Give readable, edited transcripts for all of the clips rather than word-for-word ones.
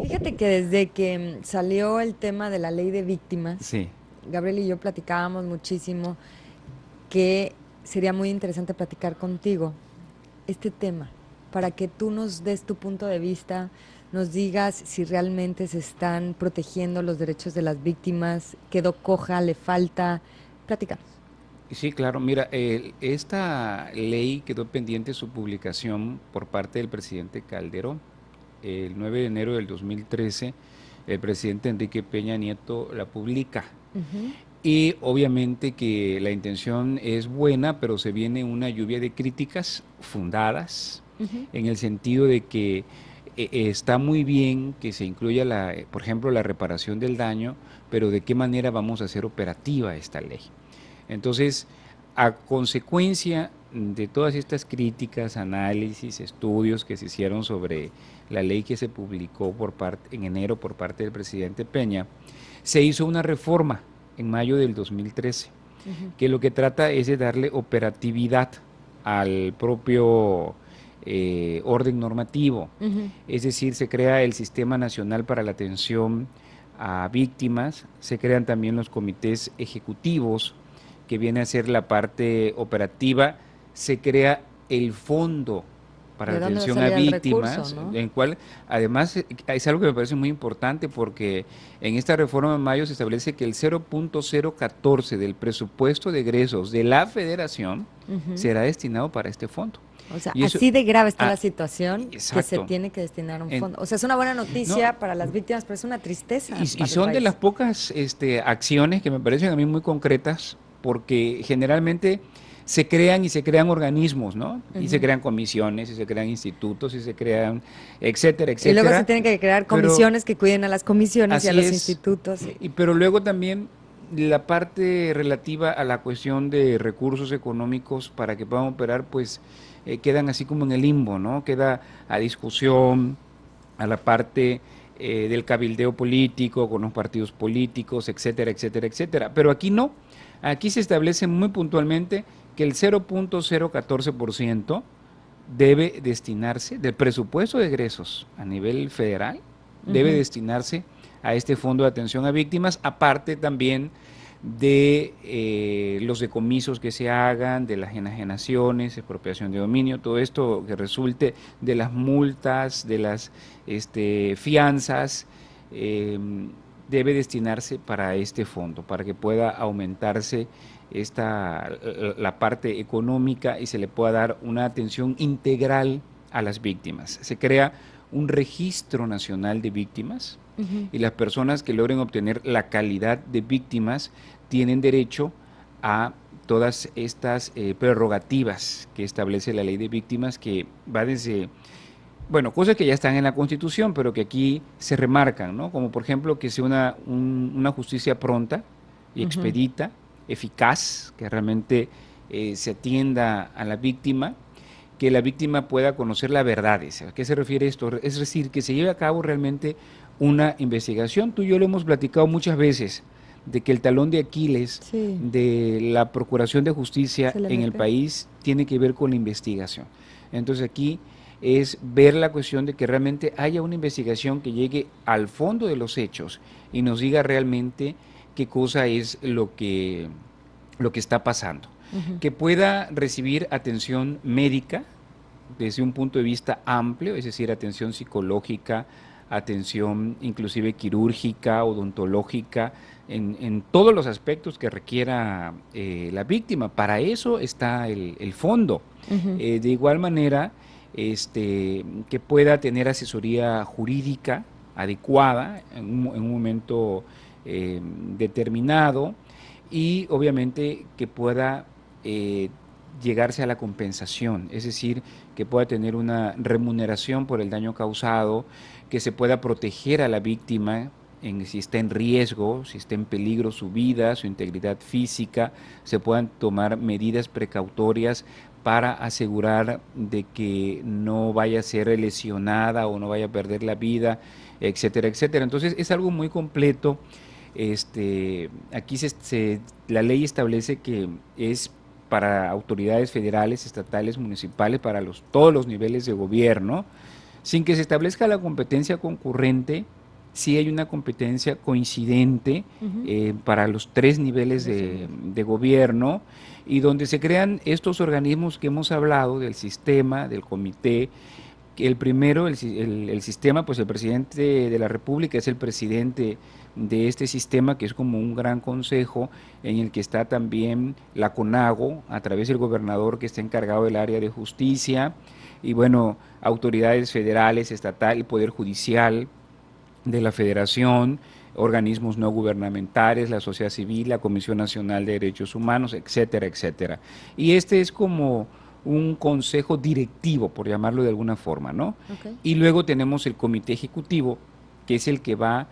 Fíjate que desde que salió el tema de la ley de víctimas, Sí. Gabriel y yo platicábamos muchísimo que sería muy interesante platicar contigo este tema para que tú nos des tu punto de vista, nos digas si realmente se están protegiendo los derechos de las víctimas, quedó coja, le falta. Platícanos. Sí, claro. Mira, esta ley quedó pendiente su publicación por parte del presidente Calderón. El 9 de enero del 2013, el presidente Enrique Peña Nieto la publica. Ujú. Y obviamente que la intención es buena, pero se viene una lluvia de críticas fundadas, Ujú. en el sentido de que está muy bien que se incluya, por ejemplo, la reparación del daño, pero ¿de qué manera vamos a hacer operativa esta ley? Entonces, a consecuencia de todas estas críticas, análisis, estudios que se hicieron sobre la ley que se publicó en enero por parte del presidente Peña, se hizo una reforma en mayo del 2013, Ujú. que lo que trata es de darle operatividad al propio orden normativo. Ujú. Es decir, se crea el Sistema Nacional para la Atención a Víctimas, se crean también los comités ejecutivos, que viene a ser la parte operativa, se crea el fondo para ¿De la dónde va a atención a salir el recurso, víctimas, no? en el cual además es algo que me parece muy importante porque en esta reforma de mayo se establece que el 0.014 del presupuesto de egresos de la federación Ujú. será destinado para este fondo. O sea, Y eso, así de grave está la ah, situación que se exacto. tiene que destinar un En- fondo. O sea, es una buena no, noticia para las víctimas, pero es una tristeza y para el son de las país. pocas acciones que me parecen a mí muy concretas, porque generalmente se crean organismos, ¿no? Y se Ujú. crean comisiones, y se crean institutos, y se crean, etcétera, Y luego se etcétera. tienen que crear Pero comisiones que cuiden a las comisiones y a así los es. institutos. Pero luego también la parte relativa a la cuestión de recursos económicos para que puedan operar, pues quedan así como en el limbo, ¿no? Queda a discusión, a la parte del cabildeo político, con los partidos políticos, etcétera, etcétera, etcétera. Pero aquí no. Aquí se establece muy puntualmente que el 0.014% debe destinarse del presupuesto de egresos a nivel federal, debe Ujú. destinarse a este fondo de atención a víctimas, aparte también de los decomisos que se hagan, de las enajenaciones, expropiación de dominio, todo esto que resulte de las multas, de las fianzas, eh, debe destinarse para este fondo, para que pueda aumentarse la parte económica y se le pueda dar una atención integral a las víctimas. Se crea un registro nacional de víctimas Ujú. y las personas que logren obtener la calidad de víctimas tienen derecho a todas estas prerrogativas que establece la ley de víctimas, que va desde, bueno, cosas que ya están en la Constitución, pero que aquí se remarcan, ¿no? Como por ejemplo que sea una justicia pronta y Ujú. expedita, eficaz, que realmente se atienda a la víctima, que la víctima pueda conocer la verdad. ¿A qué se refiere esto? Es decir, que se lleve a cabo realmente una investigación. Tú y yo lo hemos platicado muchas veces, de que el talón de Aquiles Sí, de la Procuración de Justicia se le en el mete. país tiene que ver con la investigación. Entonces aquí es ver la cuestión de que realmente haya una investigación que llegue al fondo de los hechos y nos diga realmente qué cosa es lo que está pasando. Ujú. Que pueda recibir atención médica desde un punto de vista amplio, es decir, atención psicológica, atención inclusive quirúrgica, odontológica, en todos los aspectos que requiera la víctima. Para eso está el fondo. Ujú. De igual manera, que pueda tener asesoría jurídica adecuada en un momento determinado, y obviamente que pueda eh, llegarse a la compensación, es decir, que pueda tener una remuneración por el daño causado, que se pueda proteger a la víctima si está en riesgo, si está en peligro su vida, su integridad física, se puedan tomar medidas precautorias para asegurar de que no vaya a ser lesionada o no vaya a perder la vida, etcétera, etcétera. Entonces es algo muy completo. Aquí la ley establece que es para autoridades federales, estatales, municipales, para todos los niveles de gobierno, Sin que se establezca la competencia concurrente, sí hay una competencia coincidente para los tres niveles de gobierno, y donde se crean estos organismos que hemos hablado, del sistema, del comité. El primero, el sistema, pues el presidente de la República es el presidente de este sistema, que es como un gran consejo en el que está también la CONAGO, a través del gobernador, que está encargado del área de justicia, y bueno, autoridades federales, estatal, el Poder Judicial de la Federación, organismos no gubernamentales, la sociedad civil, la Comisión Nacional de Derechos Humanos, etcétera, etcétera. Y este es como un consejo directivo, por llamarlo de alguna forma, ¿no? Okay. Y luego tenemos el comité ejecutivo, que es el que va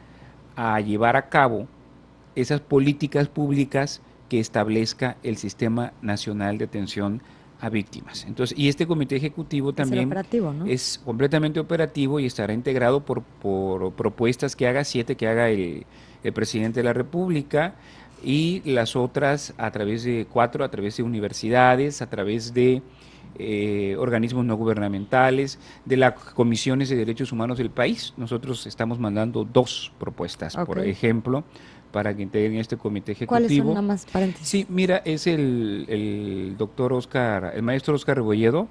a llevar a cabo esas políticas públicas que establezca el Sistema Nacional de Atención a Víctimas. Entonces, y este comité ejecutivo también operativo, ¿no? es completamente operativo y estará integrado por propuestas que haga, 7 que haga el presidente de la República, y las otras a través de 4, a través de universidades, a través de organismos no gubernamentales, de las comisiones de derechos humanos del país. Nosotros estamos mandando 2 propuestas, por ejemplo, para que integren este comité ejecutivo. ¿Cuáles son, nada más paréntesis? Sí, mira, es el doctor Oscar, el maestro Oscar Rebolledo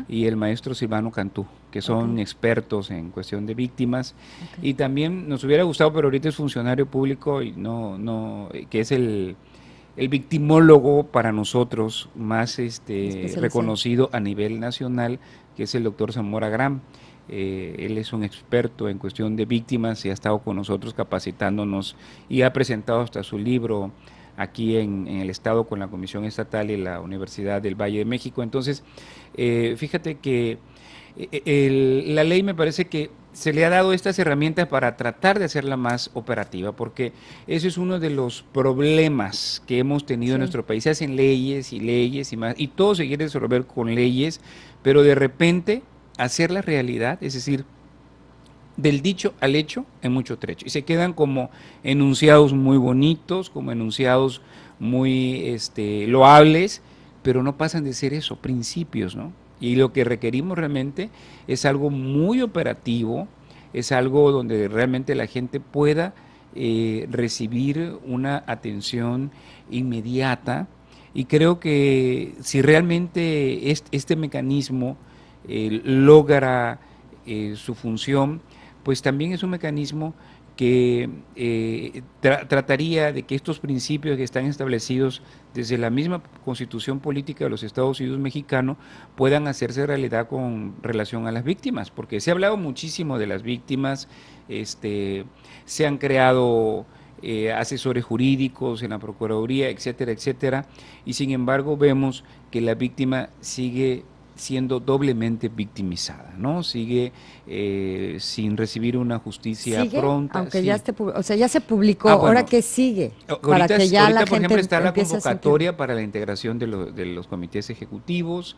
y el maestro Silvano Cantú, que son expertos en cuestión de víctimas. Y también nos hubiera gustado, pero ahorita es funcionario público y que es el victimólogo para nosotros más reconocido a nivel nacional, que es el doctor Zamora Gram. Él es un experto en cuestión de víctimas y ha estado con nosotros capacitándonos y ha presentado hasta su libro aquí en el estado con la Comisión Estatal y la Universidad del Valle de México. Entonces, fíjate que la ley, me parece que se le ha dado estas herramientas para tratar de hacerla más operativa, porque ese es uno de los problemas que hemos tenido en nuestro país. Se hacen leyes y más, y todo se quiere resolver con leyes, pero de repente hacer la realidad, es decir, del dicho al hecho, en mucho trecho, y se quedan como enunciados muy bonitos, como enunciados muy loables, pero no pasan de ser eso, principios, ¿no? Y lo que requerimos realmente es algo muy operativo, es algo donde realmente la gente pueda recibir una atención inmediata, y creo que si realmente este mecanismo logra su función, pues también es un mecanismo que trataría de que estos principios que están establecidos desde la misma Constitución Política de los Estados Unidos mexicanos puedan hacerse realidad con relación a las víctimas, porque se ha hablado muchísimo de las víctimas, se han creado asesores jurídicos en la Procuraduría, etcétera, etcétera, y sin embargo vemos que la víctima sigue siendo doblemente victimizada, ¿no? Sigue sin recibir una justicia pronta. Aunque ya ya se publicó, ahora que sigue, para que ya la gente, por ejemplo, está la convocatoria para la integración de los comités ejecutivos.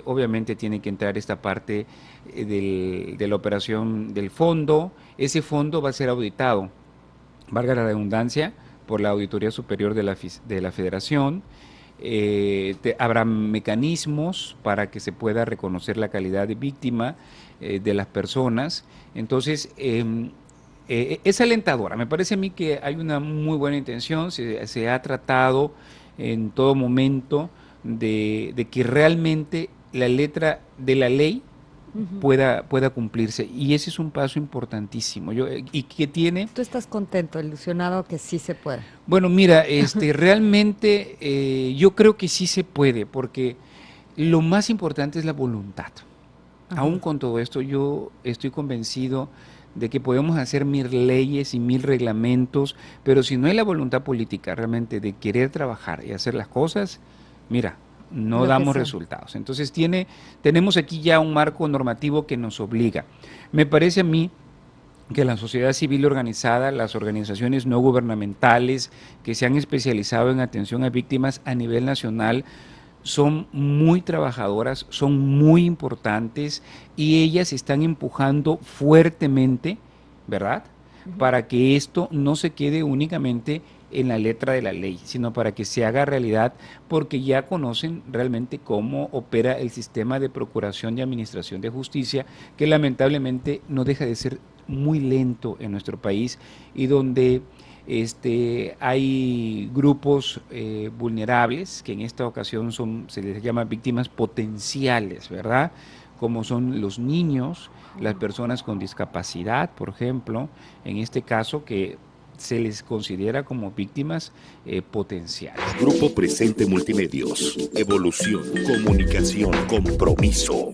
Obviamente tiene que entrar esta parte de la operación del fondo. Ese fondo va a ser auditado, valga la redundancia, por la Auditoría Superior de la Federación. Habrá mecanismos para que se pueda reconocer la calidad de víctima de las personas. Entonces, es alentadora. Me parece a mí que hay una muy buena intención, se ha tratado en todo momento de que realmente la letra de la ley pueda cumplirse, y ese es un paso importantísimo. Y que tiene... ¿Tú estás contento, ilusionado que sí se puede? Bueno, mira, realmente yo creo que sí se puede, porque lo más importante es la voluntad. Aún con todo esto, yo estoy convencido de que podemos hacer 1000 leyes y 1000 reglamentos, pero si no hay la voluntad política realmente de querer trabajar y hacer las cosas, mira, no damos resultados. Entonces tenemos aquí ya un marco normativo que nos obliga. Me parece a mí que la sociedad civil organizada, las organizaciones no gubernamentales que se han especializado en atención a víctimas a nivel nacional, son muy trabajadoras, son muy importantes, y ellas están empujando fuertemente, ¿verdad?, para que esto no se quede únicamente en la letra de la ley, sino para que se haga realidad, porque ya conocen realmente cómo opera el sistema de procuración y administración de justicia, que lamentablemente no deja de ser muy lento en nuestro país y donde hay grupos vulnerables que en esta ocasión se les llama víctimas potenciales, ¿verdad? Como son los niños, las personas con discapacidad, por ejemplo, en este caso que se les considera como víctimas potenciales. Grupo Presente Multimedios. Evolución, comunicación, compromiso.